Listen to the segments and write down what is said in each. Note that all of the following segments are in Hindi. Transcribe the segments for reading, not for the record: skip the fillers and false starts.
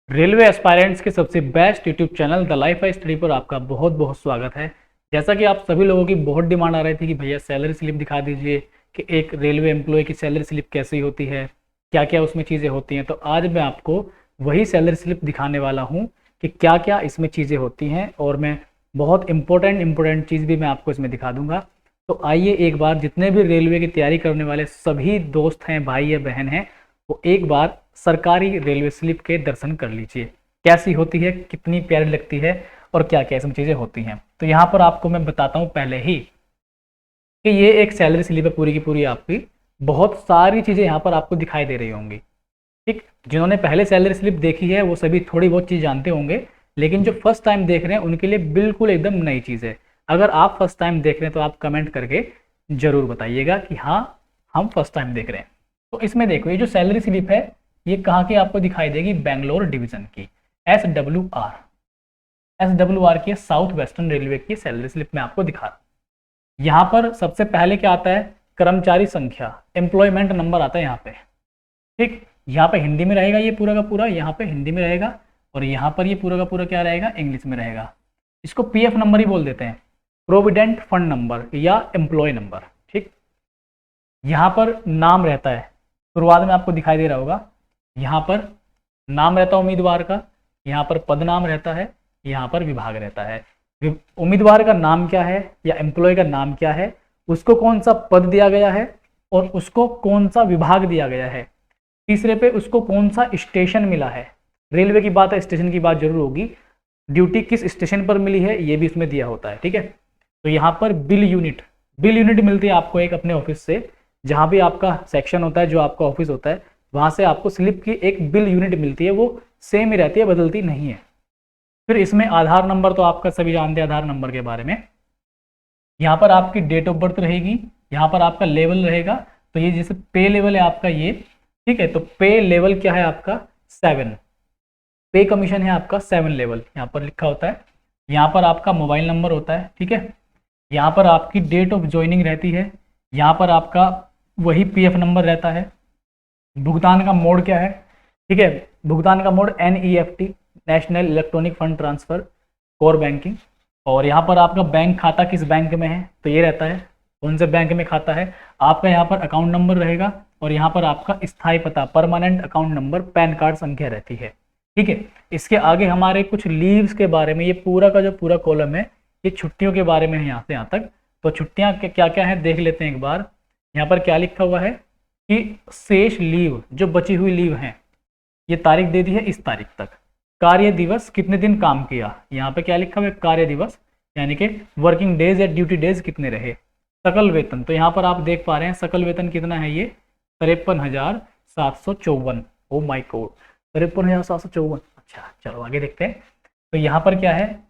रेलवे एस्पायरेंट्स के सबसे best YouTube channel the life I study पर आपका बहुत बहुत स्वागत है। जैसा कि आप सभी लोगों की बहुत डिमांड आ रही थी कि भैया सैलरी स्लिप दिखा दीजिए कि एक रेलवे एम्प्लॉय की सैलरी स्लिप कैसी होती है, क्या क्या उसमें चीज़ें होती हैं। तो आज मैं आपको वही सैलरी स्लिप दिखाने वाला हूँ कि क्या क्या इसमें चीज़ें होती हैं, और मैं बहुत इंपॉर्टेंट चीज़ भी मैं आपको इसमें दिखा दूंगा। तो आइए एक बार जितने भी रेलवे की तैयारी करने वाले सभी दोस्त हैं, भाई या बहन हैं, वो एक बार सरकारी रेलवे स्लिप के दर्शन कर लीजिए। कैसी होती है, कितनी प्यारी लगती है और क्या क्या इसमें चीज़ें होती हैं। तो यहाँ पर आपको मैं बताता हूँ पहले ही कि ये एक सैलरी स्लिप है पूरी की पूरी आपकी। बहुत सारी चीज़ें यहाँ पर आपको दिखाई दे रही होंगी। ठीक, जिन्होंने पहले सैलरी स्लिप देखी है वो सभी थोड़ी बहुत चीज़ जानते होंगे, लेकिन जो फर्स्ट टाइम देख रहे हैं उनके लिए बिल्कुल एकदम नई चीज़ है। अगर आप फर्स्ट टाइम देख रहे हैं तो आप कमेंट करके ज़रूर बताइएगा कि हाँ, हम फर्स्ट टाइम देख रहे हैं। तो इसमें देखो, ये जो सैलरी स्लिप है ये कहाँ की आपको दिखाई देगी, बेंगलोर डिवीज़न की। एस डब्ल्यू आर की साउथ वेस्टर्न रेलवे की सैलरी स्लिप में आपको दिखा रहा हूँ। यहाँ पर सबसे पहले क्या आता है, कर्मचारी संख्या, एम्प्लॉयमेंट नंबर आता है यहाँ पे। ठीक, यहाँ पे हिंदी में रहेगा ये पूरा का पूरा, यहाँ पे हिंदी में रहेगा, और यहाँ पर ये पूरा का पूरा क्या रहेगा, इंग्लिश में रहेगा। इसको पीएफ नंबर ही बोल देते हैं, प्रोविडेंट फंड नंबर या एम्प्लॉय नंबर। ठीक, यहाँ पर नाम रहता है, शुरुआत में आपको दिखाई दे रहा होगा, यहाँ पर नाम रहता है उम्मीदवार का, यहाँ पर पद नाम रहता है, यहाँ पर विभाग रहता है। उम्मीदवार का नाम क्या है या एम्प्लॉय का नाम क्या है, उसको कौन सा पद दिया गया है और उसको कौन सा विभाग दिया गया है। तीसरे पे उसको कौन सा स्टेशन मिला है। रेलवे की बात है, स्टेशन की बात जरूर होगी। ड्यूटी किस स्टेशन पर मिली है ये भी इसमें दिया होता है। ठीक है, तो यहाँ पर बिल यूनिट मिलती है आपको एक अपने ऑफिस से, जहाँ भी आपका सेक्शन होता है, जो आपका ऑफिस होता है, वहाँ से आपको स्लिप की एक बिल यूनिट मिलती है। वो सेम ही रहती है, बदलती नहीं है। फिर इसमें आधार नंबर, तो आपका सभी जानते हैं आधार नंबर के बारे में। यहाँ पर आपकी डेट ऑफ बर्थ रहेगी, यहाँ पर आपका लेवल रहेगा। तो ये जैसे पे लेवल है आपका ये, ठीक है, तो पे लेवल क्या है आपका 7, पे कमीशन है आपका 7 लेवल, यहाँ पर लिखा होता है। यहाँ पर आपका मोबाइल नंबर होता है। ठीक है, यहाँ पर आपकी डेट ऑफ ज्वाइनिंग रहती है, यहाँ पर आपका वही पीएफ नंबर रहता है। भुगतान का मोड क्या है, ठीक है, भुगतान का mode NEFT, national electronic fund transfer, core banking. और यहाँ पर आपका बैंक खाता किस बैंक में है, तो ये रहता है कौन से बैंक में खाता है आपका। यहाँ पर अकाउंट नंबर रहेगा, और यहाँ पर आपका स्थायी पता, permanent account number, pan card संख्या रहती है। ठीक है, इसके आगे हमारे कुछ लीव्स के बारे में, ये पूरा का जो पूरा कॉलम है ये छुट्टियों के बारे में है यहाँ से यहाँ तक। तो छुट्टियाँ क्या क्या है देख लेते हैं एक बार। यहाँ पर क्या लिखा हुआ है कि शेष लीव, जो बची हुई लीव हैं, ये तारीख दे दी है इस तारीख तक। कार्य दिवस, कितने दिन काम किया, यहाँ पे क्या लिखा हुआ है, कार्य दिवस यानी कि वर्किंग डेज या ड्यूटी डेज कितने रहे। सकल वेतन, तो यहाँ पर आप देख पा रहे हैं सकल वेतन कितना है, ये 53,754। Oh my God, 53,754। अच्छा चलो आगे देखते हैं। तो यहाँ पर क्या है,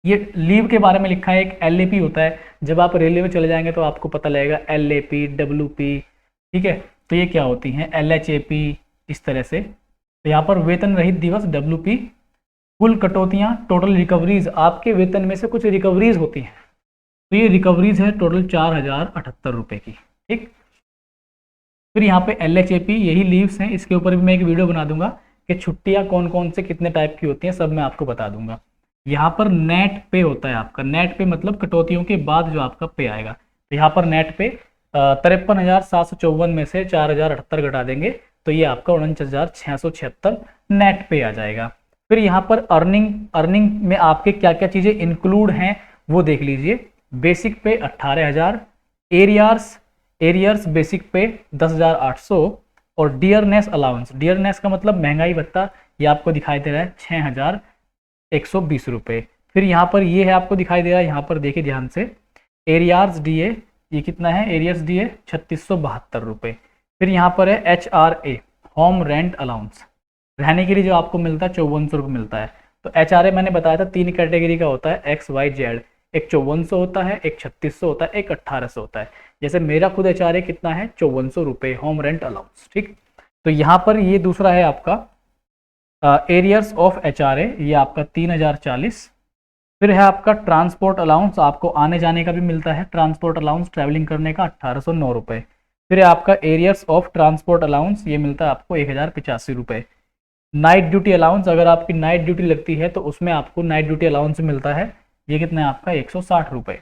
ये लीव के बारे में लिखा है। एक LAP होता है, जब आप रेलवे में चले जाएंगे तो आपको पता लगेगा LAP, WP। ठीक है, तो ये क्या होती हैं, LHAP, इस तरह से। तो यहाँ पर वेतन रहित दिवस WP, कुल कटौतियाँ, टोटल रिकवरीज, आपके वेतन में से कुछ रिकवरीज होती हैं, तो ये रिकवरीज है टोटल 4,078 रुपये की। ठीक, फिर यहाँ पे LHAP, यही लीव्स हैं, इसके ऊपर भी मैं एक वीडियो बना दूंगा कि छुट्टियाँ कौन कौन से कितने टाइप की होती हैं, सब मैं आपको बता दूंगा। यहाँ पर नेट पे होता है आपका, नेट पे मतलब कटौतियों के बाद जो आपका पे आएगा। तो यहाँ पर नेट पे 53,754 में से 4,078 घटा देंगे तो ये आपका 49,676 नेट पे आ जाएगा। फिर यहाँ पर अर्निंग में आपके क्या क्या चीज़ें इंक्लूड हैं वो देख लीजिए। बेसिक पे 18,000, एरियर्स बेसिक पे 10,800, और डियरनेस अलाउंस, डियरनेस का मतलब महंगाई भत्ता, ये आपको दिखाई दे रहा है 6,120 रुपये। फिर यहाँ पर ये है आपको दिखाई दे रहा है, यहाँ पर देखिए ध्यान से, एरियर्स DA, ये कितना है, एरियर्स DA 3,672 रुपये। फिर यहाँ पर है HRA, होम रेंट अलाउंस, रहने के लिए जो आपको मिलता है 5,400 रुपये मिलता है। तो HRA मैंने बताया था 3 कैटेगरी का होता है, XYZ। एक 5,400 होता है, एक 3,600 होता है, एक 1,800 होता है। जैसे मेरा खुद HRA कितना है, 5,400 रुपये, होम रेंट अलाउंस। ठीक, तो यहाँ पर ये दूसरा है आपका एरियर्स ऑफ HRA, ये आपका 3,040। फिर है आपका ट्रांसपोर्ट अलाउंस, आपको आने जाने का भी मिलता है ट्रांसपोर्ट अलाउंस, ट्रैवलिंग करने का 1,809 रुपये। फिर है आपका एरियर्स ऑफ ट्रांसपोर्ट अलाउंस, ये मिलता है आपको 1,085 रुपये। नाइट ड्यूटी अलाउंस, अगर आपकी नाइट ड्यूटी लगती है तो उसमें आपको नाइट ड्यूटी अलाउंस मिलता है, ये कितना है आपका 160 रुपये।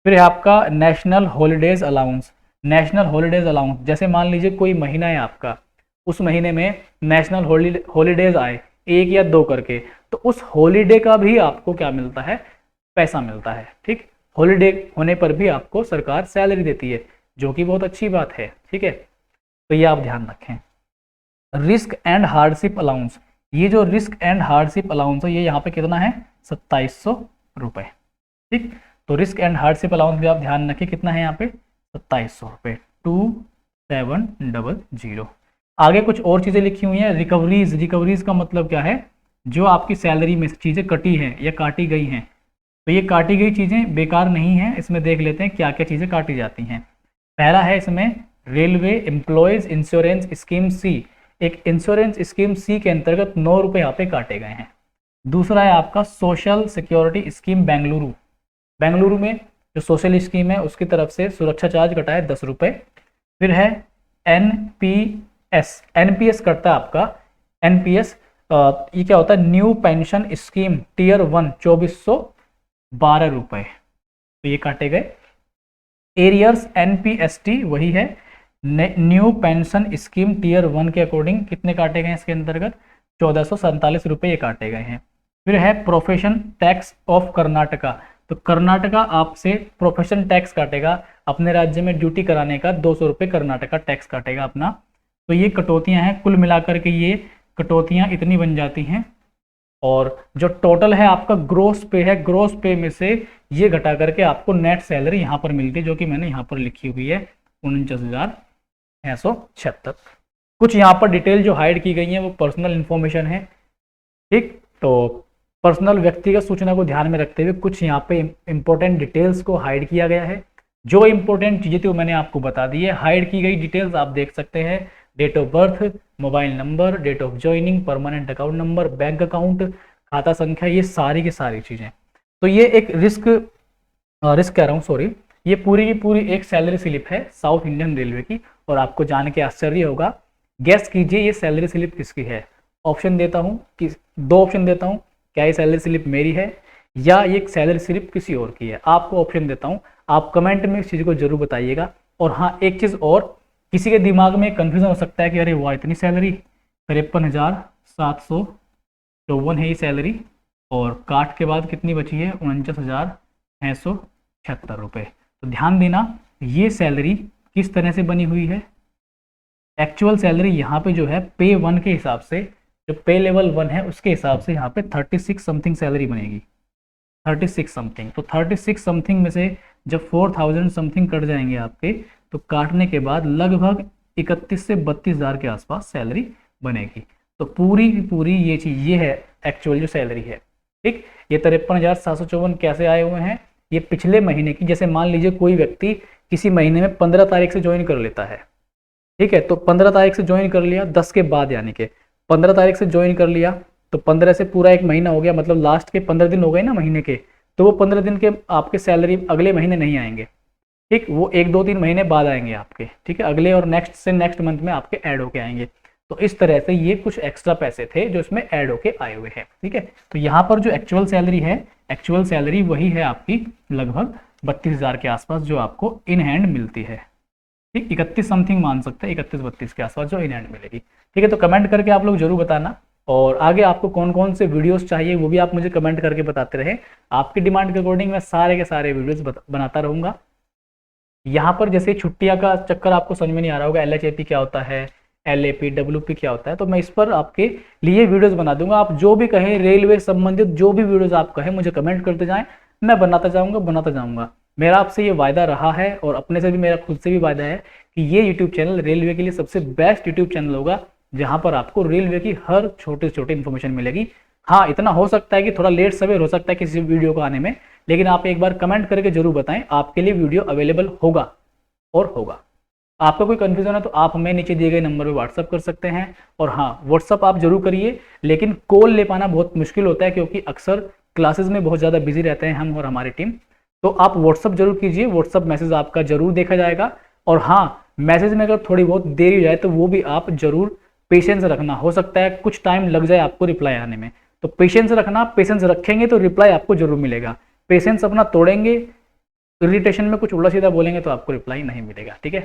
फिर है आपका national holidays allowance. National holidays allowance, जैसे मान लीजिए कोई महीना है आपका, उस महीने में नेशनल हॉलीडेज आए 1 या 2 करके, तो उस हॉलीडे का भी आपको क्या मिलता है, पैसा मिलता है। ठीक, हॉलीडे होने पर भी आपको सरकार सैलरी देती है, जो कि बहुत अच्छी बात है। ठीक है, तो ये आप ध्यान रखें। रिस्क एंड हार्डशिप अलाउंस, ये जो रिस्क एंड हार्डशिप अलाउंस है ये यहाँ पे कितना है 2700 रुपये। ठीक, तो रिस्क एंड हार्डशिप अलाउंस भी आप ध्यान रखें, कितना है यहाँ पे 2700 रुपये, 2700। आगे कुछ और चीज़ें लिखी हुई हैं। रिकवरीज, रिकवरीज का मतलब क्या है, जो आपकी सैलरी में चीज़ें कटी हैं या काटी गई हैं, तो ये काटी गई चीज़ें बेकार नहीं हैं। इसमें देख लेते हैं क्या क्या चीज़ें काटी जाती हैं। पहला है इसमें रेलवे एम्प्लॉयज़ इंश्योरेंस स्कीम सी, एक इंश्योरेंस स्कीम सी के अंतर्गत 9 रुपये यहाँ पे काटे गए हैं। दूसरा है आपका social security scheme Bengaluru, Bengaluru में जो सोशल स्कीम है उसकी तरफ से सुरक्षा चार्ज कटा है 10 रुपये। फिर है एनपीएस, एनपीएस कटता है आपका, एनपीएस ये क्या होता है, न्यू पेंशन स्कीम टियर 1 2412 रुपये, तो ये काटे गए। एरियर्स एनपीएसटी वही है, न्यू पेंशन स्कीम टियर 1 के अकॉर्डिंग कितने काटे गए इसके अंतर्गत 1447 रुपये ये काटे गए हैं। फिर है प्रोफेशन टैक्स ऑफ कर्नाटका, तो कर्नाटका आपसे प्रोफेशन टैक्स काटेगा, अपने राज्य में ड्यूटी कराने का 200 रुपये कर्नाटका टैक्स काटेगा अपना। तो ये कटौतियाँ हैं, कुल मिलाकर के ये कटौतियाँ इतनी बन जाती हैं। और जो टोटल है आपका ग्रोस पे है, ग्रोस पे में से ये घटा करके आपको नेट सैलरी यहाँ पर मिलती है, जो कि मैंने यहाँ पर लिखी हुई है 49,676। कुछ यहाँ पर डिटेल जो हाइड की गई है वो पर्सनल इन्फॉर्मेशन है। ठीक, तो पर्सनल व्यक्तिगत सूचना को ध्यान में रखते हुए कुछ यहाँ पे इंपॉर्टेंट डिटेल्स को हाइड किया गया है। जो इंपॉर्टेंट चीज़ें थी वो मैंने आपको बता दी है। हाइड की गई डिटेल्स आप देख सकते हैं, date of birth, mobile number, date of joining, permanent account number, bank account, खाता संख्या, ये सारी की सारी चीज़ें। तो ये एक रिस्क कह रहा हूँ सॉरी, ये पूरी की पूरी एक सैलरी स्लिप है साउथ इंडियन रेलवे की। और आपको जान के आश्चर्य होगा, गेस कीजिए ये सैलरी स्लिप किसकी है। ऑप्शन देता हूँ कि 2 ऑप्शन देता हूँ, क्या ये सैलरी स्लिप मेरी है या ये सैलरी स्लिप किसी और की है। आपको ऑप्शन देता हूँ, आप कमेंट में इस चीज़ को जरूर बताइएगा। और हाँ, एक चीज़ और, किसी के दिमाग में कन्फ्यूजन हो सकता है कि अरे वाह इतनी सैलरी, 53,754 है ये सैलरी, और काट के बाद कितनी बची है 49,676 रुपये। तो ध्यान देना, ये सैलरी किस तरह से बनी हुई है। एक्चुअल सैलरी यहाँ पे जो है पे 1 के हिसाब से, जो पे लेवल 1 है उसके हिसाब से यहाँ पे 36 समथिंग सैलरी बनेगी, 36 समथिंग। तो 36 समथिंग में से जब 4000 समथिंग कट जाएंगे आपके, तो काटने के बाद लगभग 31 से 32,000 के आसपास सैलरी बनेगी। तो पूरी की पूरी ये चीज़, ये है एक्चुअल जो सैलरी है। ठीक, ये 53,754 कैसे आए हुए हैं, ये पिछले महीने की, जैसे मान लीजिए कोई व्यक्ति किसी महीने में 15 तारीख से ज्वाइन कर लेता है। ठीक है, तो 15 तारीख से ज्वाइन कर लिया, 10 के बाद, यानी कि 15 तारीख से ज्वाइन कर लिया तो 15 से पूरा एक महीना हो गया, मतलब लास्ट के 15 दिन हो गए ना महीने के, तो वो 15 दिन के आपके सैलरी अगले महीने नहीं आएंगे। ठीक, वो 1-2-3 महीने बाद आएंगे आपके। ठीक है, अगले और नेक्स्ट से नेक्स्ट मंथ में आपके ऐड होके आएंगे। तो इस तरह से ये कुछ एक्स्ट्रा पैसे थे जो इसमें ऐड होके आए हुए हैं। ठीक है, तो यहाँ पर जो एक्चुअल सैलरी है, एक्चुअल सैलरी वही है आपकी लगभग 32,000 के आसपास जो आपको इन हैंड मिलती है। ठीक, 31 समथिंग मान सकते हैं, 31-32 के आसपास जो इन हैंड मिलेगी। ठीक है, तो कमेंट करके आप लोग जरूर बताना, और आगे आपको कौन कौन से वीडियोस चाहिए वो भी आप मुझे कमेंट करके बताते रहे। आपकी डिमांड के अकॉर्डिंग मैं सारे के सारे वीडियोस बनाता रहूँगा। यहाँ पर जैसे छुट्टियाँ का चक्कर आपको समझ में नहीं आ रहा होगा, LHAP क्या होता है, LAP, WP क्या होता है, तो मैं इस पर आपके लिए वीडियोस बना दूंगा। आप जो भी कहें, रेलवे संबंधित जो भी वीडियोस आप कहें मुझे कमेंट करते जाएं, मैं बनाता जाऊँगा। मेरा आपसे ये वायदा रहा है, और अपने से भी मेरा खुद से भी वायदा है कि ये यूट्यूब चैनल रेलवे के लिए सबसे बेस्ट यूट्यूब चैनल होगा, जहाँ पर आपको रेलवे की हर छोटे छोटे इन्फॉर्मेशन मिलेगी। हाँ, इतना हो सकता है कि थोड़ा लेट सवेर हो सकता है किसी वीडियो को आने में, लेकिन आप एक बार कमेंट करके जरूर बताएं, आपके लिए वीडियो अवेलेबल होगा और होगा। आपका कोई कन्फ्यूजन है तो आप हमें नीचे दिए गए नंबर पर व्हाट्सअप कर सकते हैं। और हाँ, व्हाट्सअप आप जरूर करिए, लेकिन कॉल ले पाना बहुत मुश्किल होता है, क्योंकि अक्सर क्लासेस में बहुत ज़्यादा बिजी रहते हैं हम और हमारी टीम। तो आप व्हाट्सअप जरूर कीजिए, व्हाट्सअप मैसेज आपका जरूर देखा जाएगा। और हाँ, मैसेज में अगर थोड़ी बहुत देरी हो जाए तो वो भी आप जरूर पेशेंस रखना, हो सकता है कुछ टाइम लग जाए आपको रिप्लाई आने में, तो पेशेंस रखना, पेशेंस रखेंगे तो रिप्लाई आपको जरूर मिलेगा। पेशेंस अपना तोड़ेंगे, इरिटेशन में कुछ उल्टा सीधा बोलेंगे तो आपको रिप्लाई नहीं मिलेगा, ठीक है।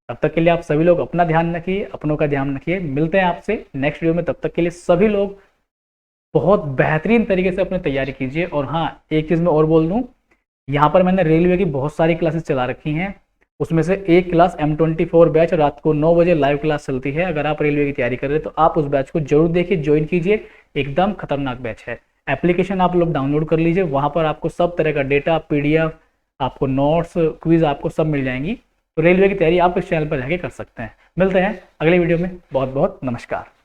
तब तक के लिए आप सभी लोग अपना ध्यान रखिए, अपनों का ध्यान रखिए। मिलते हैं आपसे नेक्स्ट वीडियो में, तब तक के लिए सभी लोग बहुत बेहतरीन तरीके से अपनी तैयारी कीजिए। और हाँ, एक चीज़ मैं और बोल दूँ, यहाँ पर मैंने रेलवे की बहुत सारी क्लासेस चला रखी हैं, उसमें से एक क्लास M24 बैच रात को 9 बजे लाइव क्लास चलती है। अगर आप रेलवे की तैयारी कर रहे हैं तो आप उस बैच को जरूर देखिए, ज्वाइन कीजिए, एकदम खतरनाक बैच है। एप्लीकेशन आप लोग डाउनलोड कर लीजिए, वहाँ पर आपको सब तरह का डेटा, PDF, आपको नोट्स, क्विज आपको सब मिल जाएंगी। तो रेलवे की तैयारी आप इस चैनल पर जाके कर सकते हैं। मिलते हैं अगले वीडियो में, बहुत बहुत नमस्कार।